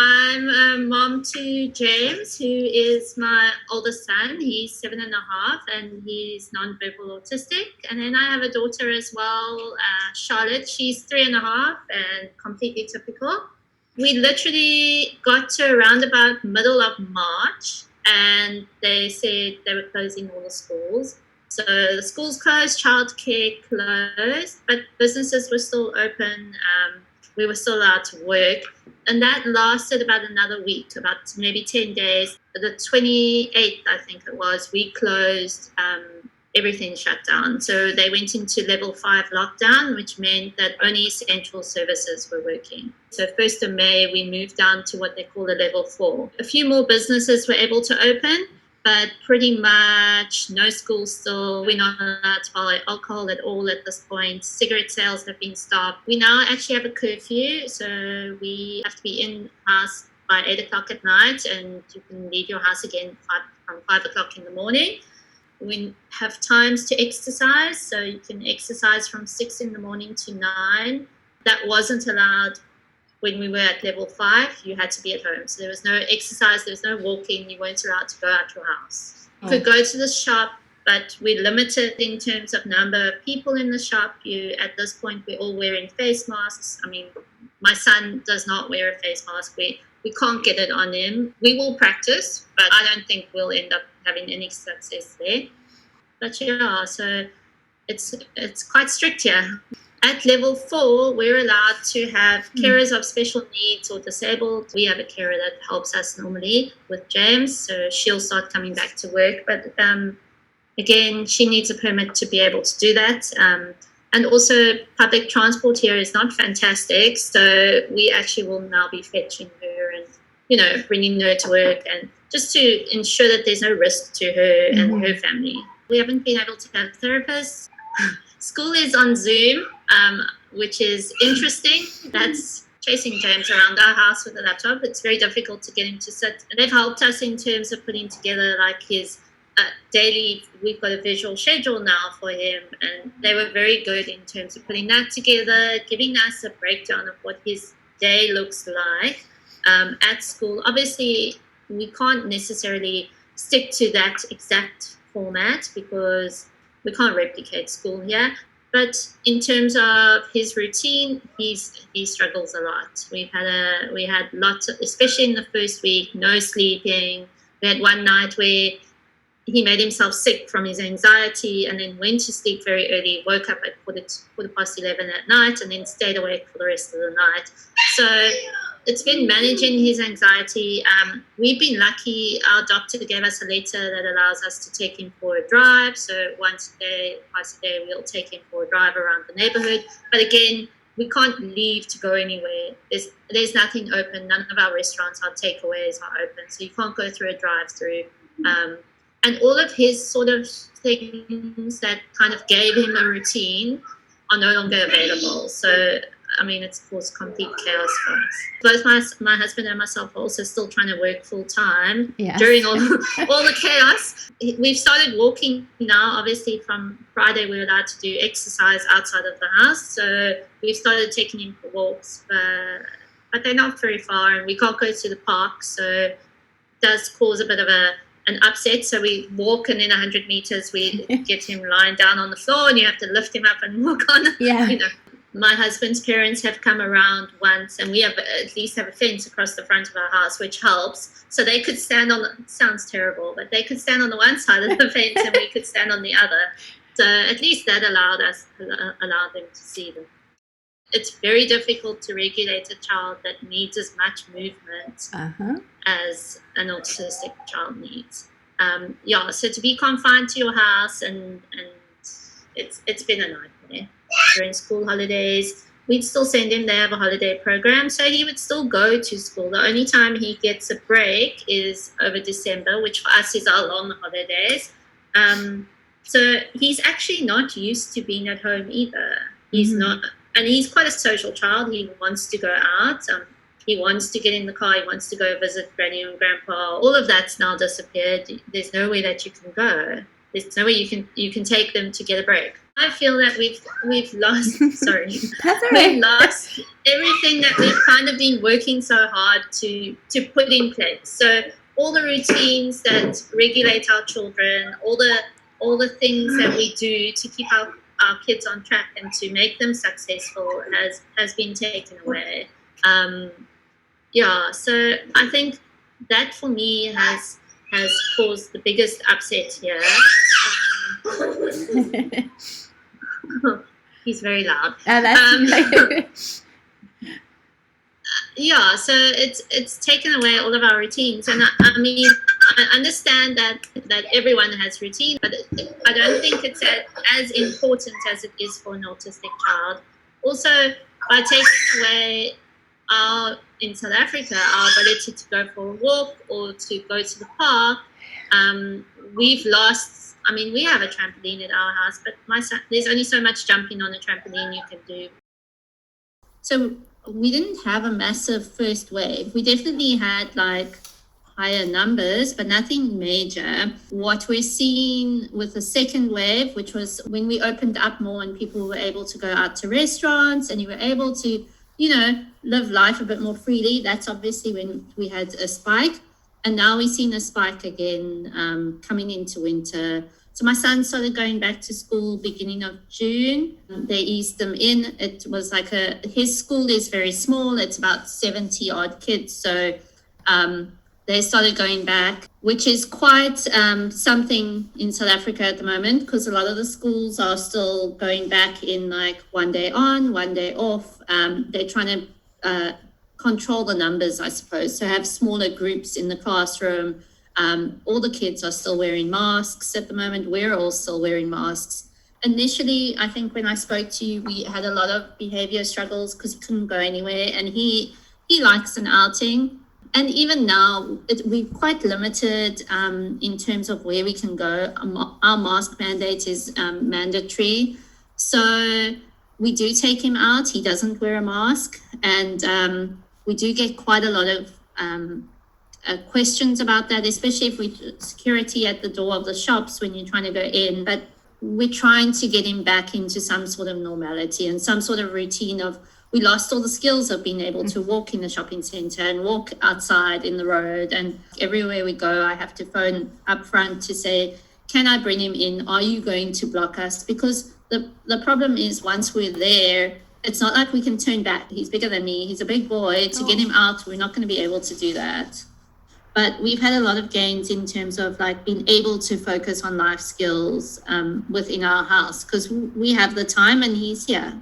I'm a mom to James, who is my oldest son. He's 7.5 and he's nonverbal autistic. And then I have a daughter as well, Charlotte. She's 3.5 and completely typical. We literally got to around about middle of March and they said they were closing all the schools. So the schools closed, childcare closed, but businesses were still open. We were still allowed to work. And that lasted about another week, about maybe 10 days. The 28th, I think it was, we closed, everything shut down. So they went into level 5 lockdown, which meant that only essential services were working. So 1st of May, we moved down to what they call a level 4. A few more businesses were able to open, but pretty much no schools still. We're not allowed to buy alcohol at all at this point. Cigarette sales have been stopped. We now actually have a curfew, so we have to be in house by 8 o'clock at night, and you can leave your house again from 5 o'clock in the morning. We have times to exercise, so you can exercise from 6 in the morning to 9. That wasn't allowed when we were at level 5. You had to be at home. So there was no exercise, there was no walking, you weren't allowed to go out your house. You could go to the shop, but we're limited in terms of number of people in the shop. At this point, we're all wearing face masks. I mean, my son does not wear a face mask. We can't get it on him. We will practice, but I don't think we'll end up having any success there. But yeah, so it's quite strict here. At level 4, we're allowed to have carers of special needs or disabled. We have a carer that helps us normally with James, so she'll start coming back to work. But again, she needs a permit to be able to do that. And also, public transport here is not fantastic, so we actually will now be fetching her and, bringing her to work, and just to ensure that there's no risk to her and her family. We haven't been able to have therapists. School is on Zoom, which is interesting. That's chasing James around our house with a laptop. It's very difficult to get him to sit. And they've helped us in terms of putting together like his daily, we've got a visual schedule now for him. And they were very good in terms of putting that together, giving us a breakdown of what his day looks like at school. Obviously, we can't necessarily stick to that exact format because we can't replicate school here. But in terms of his routine, he struggles a lot. We had lots of, especially in the first week, no sleeping. We had one night where he made himself sick from his anxiety and then went to sleep very early, woke up at quarter past 11 at night, and then stayed awake for the rest of the night. So it's been managing his anxiety. We've been lucky. Our doctor gave us a letter that allows us to take him for a drive. So once a day, twice a day, we'll take him for a drive around the neighborhood. But again, we can't leave to go anywhere. There's nothing open. None of our restaurants, our takeaways are open. So you can't go through a drive-through. And all of his sort of things that kind of gave him a routine are no longer available. So I mean, it's caused complete chaos for us. Both my husband and myself are also still trying to work full time during all the chaos. We've started walking now. Obviously, from Friday, we're allowed to do exercise outside of the house. So we've started taking him for walks, but they're not very far, and we can't go to the park. So it does cause a bit of an upset. So we walk, and in 100 meters, we get him lying down on the floor, and you have to lift him up and walk on. My husband's parents have come around once, and we have at least have a fence across the front of our house, which helps. So they could stand on it sounds terrible, but they could stand on the one side of the fence and we could stand on the other. So at least that allowed them to see them. It's very difficult to regulate a child that needs as much movement as an autistic child needs. So to be confined to your house, and it's been a nightmare. During school holidays, we'd still send him. They have a holiday program, so he would still go to school. The only time he gets a break is over December, which for us is our long holidays. So he's actually not used to being at home either. He's not, and he's quite a social child. He wants to go out. He wants to get in the car. He wants to go visit Granny and Grandpa. All of that's now disappeared. There's nowhere that you can go. There's nowhere you can take them to get a break. I feel that we've lost. Sorry, That's all we've right. lost everything that we've kind of been working so hard to put in place. So all the routines that regulate our children, all the things that we do to keep our kids on track and to make them successful has been taken away. Yeah, so I think that for me has caused the biggest upset here. He's very loud. That's Yeah, so it's taken away all of our routines, and I mean, I understand that everyone has routine, but I don't think it's as important as it is for an autistic child. Also, by taking away in South Africa our ability to go for a walk or to go to the park, we've lost. I mean, we have a trampoline at our house, but my son, there's only so much jumping on a trampoline you can do. So we didn't have a massive first wave. We definitely had like higher numbers, but nothing major. What we're seeing with the second wave, which was when we opened up more and people were able to go out to restaurants and you were able to, live life a bit more freely, that's obviously when we had a spike. And now we're seeing a spike again coming into winter. So my son started going back to school beginning of June. They eased them in. It was like his school is very small. It's about 70 odd kids. So they started going back, which is quite something in South Africa at the moment, because a lot of the schools are still going back in like one day on, one day off. They're trying to control the numbers, I suppose. So have smaller groups in the classroom. All the kids are still wearing masks at the moment. We're all still wearing masks. Initially, I think when I spoke to you, we had a lot of behavior struggles because he couldn't go anywhere, and he likes an outing. And even now, we're quite limited in terms of where we can go. Our mask mandate is mandatory. So we do take him out. He doesn't wear a mask. And we do get quite a lot of questions about that, especially if we security at the door of the shops when you're trying to go in. But we're trying to get him back into some sort of normality and some sort of routine of, we lost all the skills of being able to walk in the shopping center and walk outside in the road. And everywhere we go, I have to phone up front to say, can I bring him in? Are you going to block us? Because the problem is, once we're there, it's not like we can turn back. He's bigger than me. He's a big boy. To get him out, we're not going to be able to do that. But we've had a lot of gains in terms of like being able to focus on life skills within our house, because we have the time and he's here.